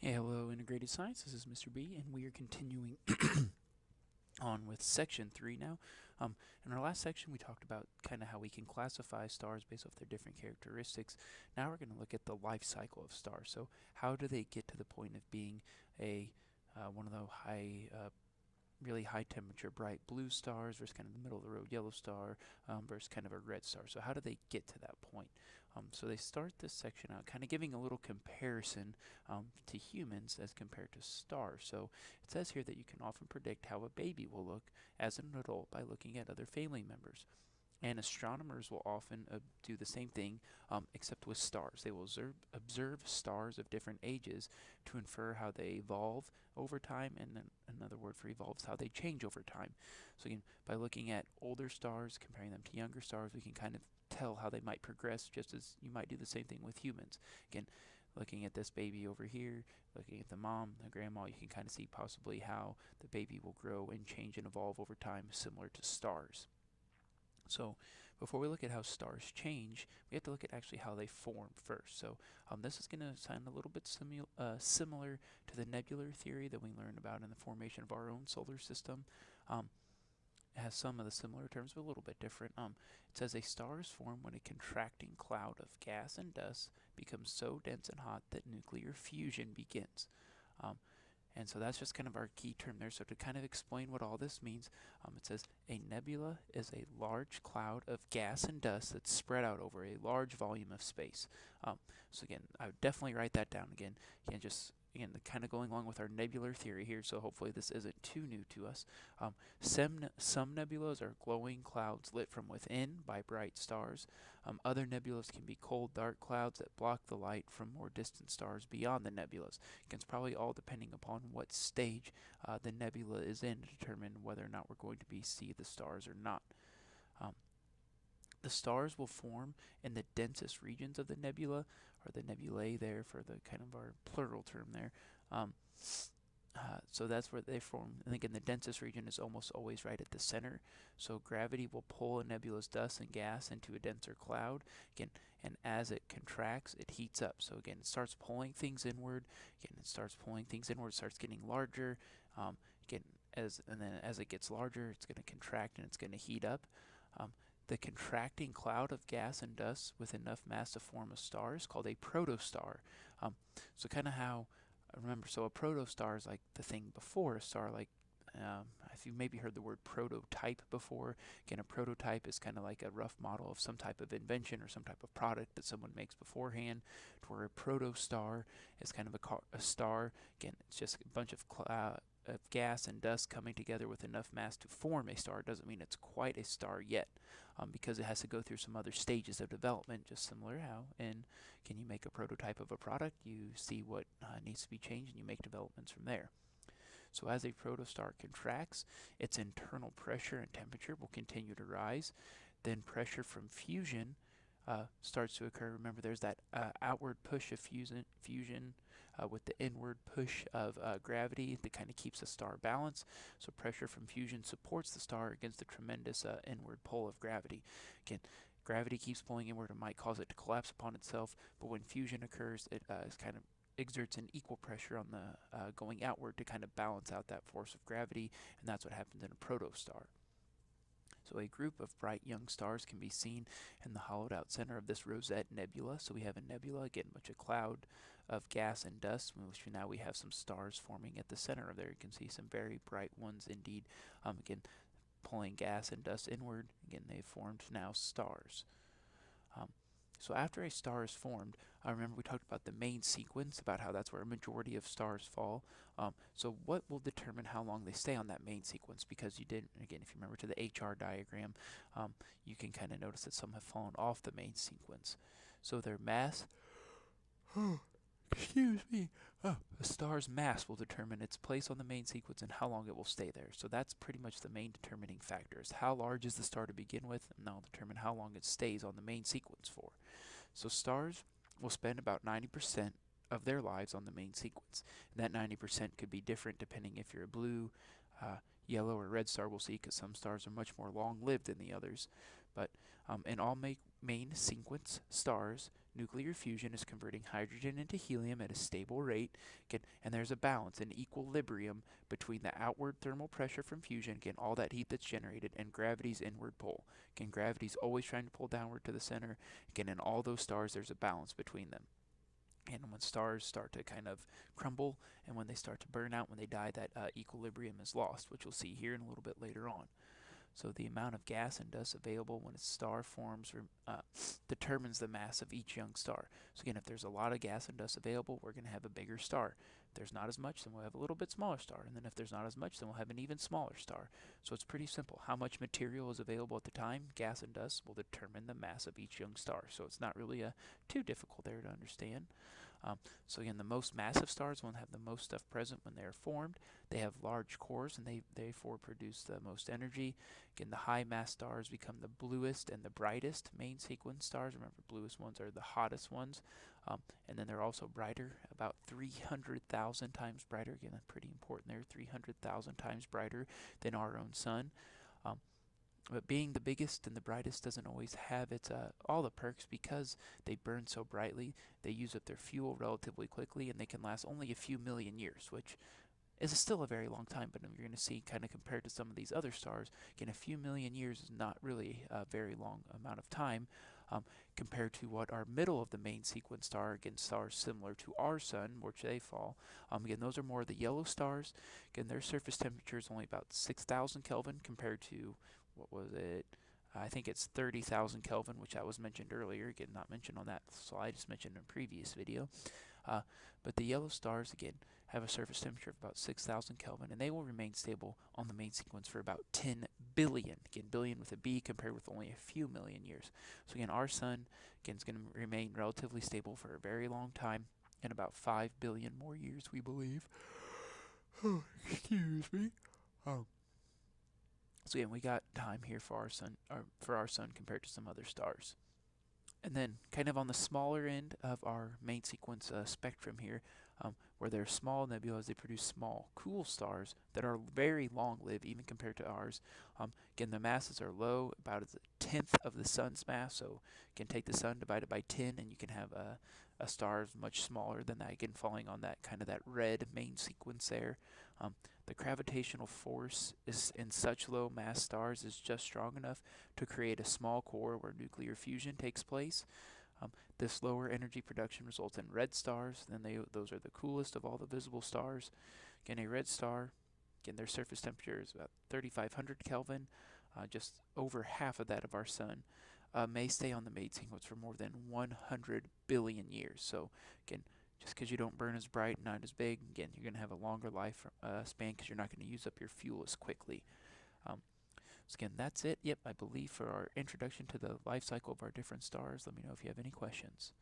Hey, hello, Integrated Science. This is Mr. B, and we are continuing on with section 3 now. In our last section, we talked about kind of how we can classify stars based off their different characteristics. Now we're going to look at the life cycle of stars. So, how do they get to the point of being a one of the really high temperature bright blue stars versus kind of the middle of the road yellow star versus kind of a red star. So how do they get to that point? So they start this section out kind of giving a little comparison to humans as compared to stars. So it says here that you can often predict how a baby will look as an adult by looking at other family members. And astronomers will often do the same thing, except with stars. They will observe stars of different ages to infer how they evolve over time, and then another word for evolve is how they change over time. So again, by looking at older stars, comparing them to younger stars, we can kind of tell how they might progress, just as you might do the same thing with humans. Again, looking at this baby over here, looking at the mom, the grandma, you can kind of see possibly how the baby will grow and change and evolve over time, similar to stars. So before we look at how stars change, we have to look at actually how they form first. So this is going to sound a little bit similar to the nebular theory that we learned about in the formation of our own solar system. It has some of the similar terms, but a little bit different. It says a star is formed when a contracting cloud of gas and dust becomes so dense and hot that nuclear fusion begins. Um, and so that's just kind of our key term there. So to kind of explain what all this means, it says a nebula is a large cloud of gas and dust that's spread out over a large volume of space. So again, I would definitely write that down again. Just again, kind of going along with our nebular theory here, so hopefully this isn't too new to us. Some nebulas are glowing clouds lit from within by bright stars. Other nebulas can be cold, dark clouds that block the light from more distant stars beyond the nebulas. It's probably all depending upon what stage the nebula is in to determine whether or not we're going to see the stars or not. Um, the stars will form in the densest regions of the nebula, or the nebulae there for the kind of our plural term there. Um, so that's where they form. I think in the densest region is almost always right at the center. So gravity will pull a nebula's dust and gas into a denser cloud. Again, and as it contracts, it heats up. So again, it starts pulling things inward. Again, it starts pulling things inward. It starts getting larger. Again, and then as it gets larger, it's going to contract and it's going to heat up. The contracting cloud of gas and dust with enough mass to form a star is called a protostar. So kind of how remember, so a protostar is like the thing before a star. Like if you've maybe heard the word prototype before, again, a prototype is kind of like a rough model of some type of invention or some type of product that someone makes beforehand. To where a protostar is kind of a star. Again, it's just a bunch of gas and dust coming together with enough mass to form a star. It doesn't mean it's quite a star yet, because it has to go through some other stages of development, just similar how in can you make a prototype of a product, you see what needs to be changed, and you make developments from there. So as a protostar contracts, its internal pressure and temperature will continue to rise. Then pressure from fusion starts to occur. Remember, there's that outward push of fusion with the inward push of gravity that kind of keeps the star balanced. So pressure from fusion supports the star against the tremendous inward pull of gravity. Again, gravity keeps pulling inward and might cause it to collapse upon itself, but when fusion occurs, it is kind of exerts an equal pressure on the going outward to kind of balance out that force of gravity, and that's what happens in a protostar. So a group of bright young stars can be seen in the hollowed out center of this Rosette Nebula. So we have a nebula, again, much a cloud of gas and dust, which now we have some stars forming at the center of there. You can see some very bright ones indeed. Again, pulling gas and dust inward. Again, they've formed now stars. Um, so after a star is formed, I remember we talked about the main sequence, about how that's where a majority of stars fall. So what will determine how long they stay on that main sequence? Because you did, again, if you remember to the HR diagram, you can kind of notice that some have fallen off the main sequence. So their mass, excuse me, a star's mass will determine its place on the main sequence and how long it will stay there. So that's pretty much the main determining factor, is how large is the star to begin with, and that'll determine how long it stays on the main sequence for. So stars will spend about 90% of their lives on the main sequence. And that 90% could be different depending if you're a blue, yellow, or red star. We'll see, because some stars are much more long-lived than the others. But in all main sequence stars, nuclear fusion is converting hydrogen into helium at a stable rate, again, and there's a balance, an equilibrium between the outward thermal pressure from fusion, again, all that heat that's generated, and gravity's inward pull. Again, gravity's always trying to pull downward to the center. Again, in all those stars, there's a balance between them. And when stars start to kind of crumble and when they start to burn out, when they die, that equilibrium is lost, which we'll see here in a little bit later on. So the amount of gas and dust available when a star forms determines the mass of each young star. So again, if there's a lot of gas and dust available, we're going to have a bigger star. If there's not as much, then we'll have a little bit smaller star. And then if there's not as much, then we'll have an even smaller star. So it's pretty simple. How much material is available at the time, gas and dust, will determine the mass of each young star. So it's not really too difficult there to understand. So again, the most massive stars will have the most stuff present when they are formed. They have large cores and they therefore produce the most energy. Again, the high mass stars become the bluest and the brightest main sequence stars. Remember, bluest ones are the hottest ones. And then they're also brighter, about 300,000 times brighter. Again, that's pretty important there, 300,000 times brighter than our own sun. But being the biggest and the brightest doesn't always have its all the perks because they burn so brightly. They use up their fuel relatively quickly, and they can last only a few million years, which is still a very long time. But you're going to see, kind of compared to some of these other stars, again, a few million years is not really a very long amount of time compared to what our middle of the main sequence star, again, stars similar to our sun, which they fall. Again, those are more the yellow stars. Again, their surface temperature is only about 6,000 Kelvin compared to what was it? I think it's 30,000 Kelvin, which I was mentioned earlier. Again, not mentioned on that slide, just mentioned in a previous video. But the yellow stars, again, have a surface temperature of about 6,000 Kelvin, and they will remain stable on the main sequence for about 10 billion. Again, billion with a B compared with only a few million years. So again, our sun, again, is going to remain relatively stable for a very long time, in about 5 billion more years, we believe. Oh, excuse me. So again, we got time here for our sun compared to some other stars. And then kind of on the smaller end of our main sequence spectrum here, where they're small nebulas, they produce small, cool stars that are very long-lived, even compared to ours. Again, the masses are low, about a tenth of the sun's mass. So you can take the sun, divide it by 10, and you can have a star much smaller than that. Again, falling on that kind of that red main sequence there. The gravitational force is in such low mass stars is just strong enough to create a small core where nuclear fusion takes place. This lower energy production results in red stars. Then those are the coolest of all the visible stars. Again, a red star, again, their surface temperature is about 3,500 Kelvin, just over half of that of our sun. May stay on the main sequence for more than 100 billion years. So again, just because you don't burn as bright, not as big, again, you're going to have a longer life span because you're not going to use up your fuel as quickly. So again, that's it. Yep, I believe for our introduction to the life cycle of our different stars. Let me know if you have any questions.